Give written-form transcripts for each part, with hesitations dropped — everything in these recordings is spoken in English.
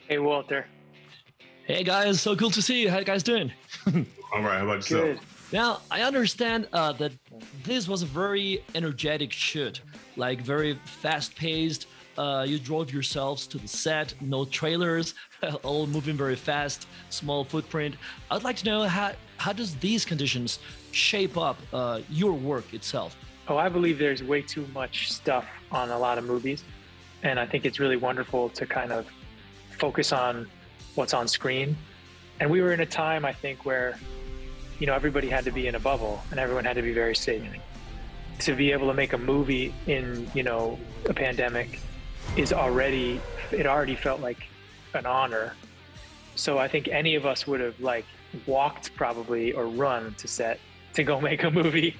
Hey, Walter. Hey guys, so cool to see you. How you guys doing? All right, how about yourself? Good. Now, I understand that this was a very energetic shoot, like very fast-paced. You drove yourselves to the set, no trailers, all moving very fast, small footprint. I'd like to know how does these conditions shape up your work itself? Oh, I believe there's way too much stuff on a lot of movies. And I think it's really wonderful to kind of focus on what's on screen. And we were in a time, I think, where, everybody had to be in a bubble and everyone had to be very safe. To be able to make a movie in, a pandemic it already felt like an honor. So I think any of us would have walked probably or run to set to go make a movie.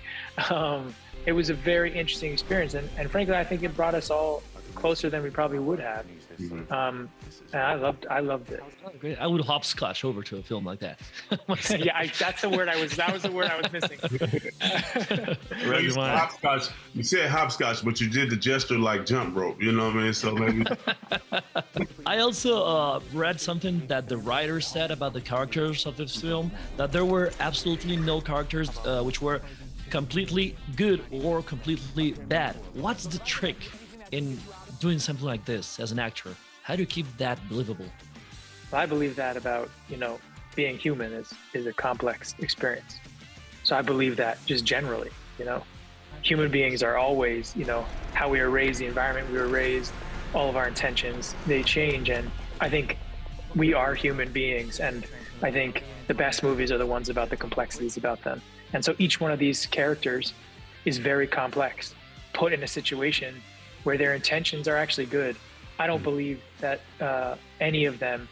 It was a very interesting experience. And frankly, I think it brought us all closer than we probably would have. And I loved it. Great. I would hopscotch over to a film like that. Yeah, that was the word I was missing. Hopscotch. You said hopscotch, but you did the gesture like jump rope. You know what I mean? So maybe. I also read something that the writer said about the characters of this film, that there were absolutely no characters which were completely good or completely bad. What's the trick in doing something like this as an actor? How do you keep that believable? I believe that about, being human is a complex experience. So I believe that just generally, human beings are always, how we are raised, the environment we were raised, all of our intentions, they change. And I think we are human beings. And I think the best movies are the ones about the complexities about them. And so each one of these characters is very complex, put in a situation where their intentions are actually good. I don't believe that any of them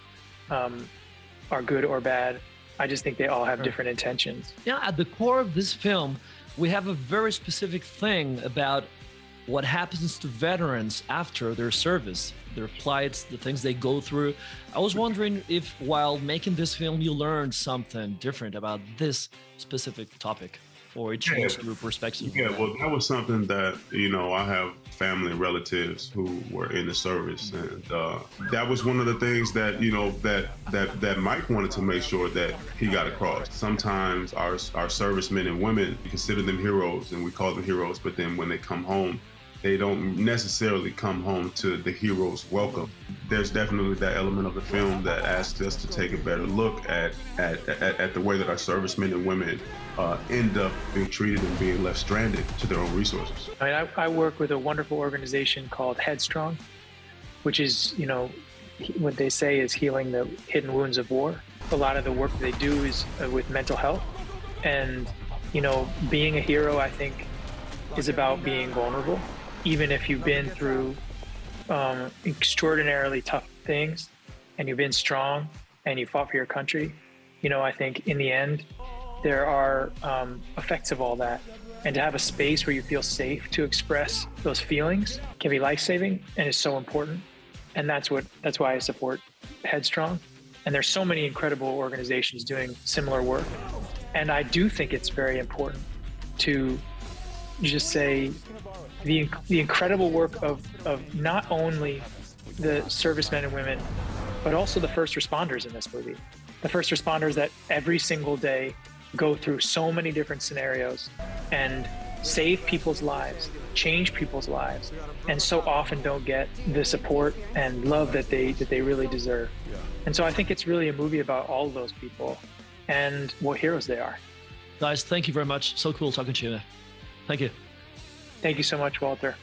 are good or bad. I just think they all have different intentions. Yeah, at the core of this film, we have a very specific thing about what happens to veterans after their service, their plights, the things they go through. I was wondering if while making this film, you learned something different about this specific topic, or it changed your perspective. Yeah, well, that was something that, I have family and relatives who were in the service. And that was one of the things that, that Mike wanted to make sure that he got across. Sometimes our servicemen and women, we consider them heroes and we call them heroes, but then when they come home, they don't necessarily come home to the hero's welcome. There's definitely that element of the film that asks us to take a better look at the way that our servicemen and women end up being treated and being left stranded to their own resources. I work with a wonderful organization called Headstrong, which is, what they say is healing the hidden wounds of war. A lot of the work they do is with mental health. And, being a hero, I think, is about being vulnerable. Even if you've been through extraordinarily tough things and you've been strong and you fought for your country, I think in the end, there are effects of all that. And to have a space where you feel safe to express those feelings can be life-saving and is so important. And that's why I support Headstrong. And there's so many incredible organizations doing similar work. And I do think it's very important to just say the incredible work of not only the servicemen and women, but also the first responders in this movie. The first responders that every single day go through so many different scenarios and save people's lives, change people's lives, and so often don't get the support and love that they really deserve. And so I think it's really a movie about all of those people and what heroes they are. Guys, thank you very much. So cool talking to you. Thank you. Thank you so much, Walter.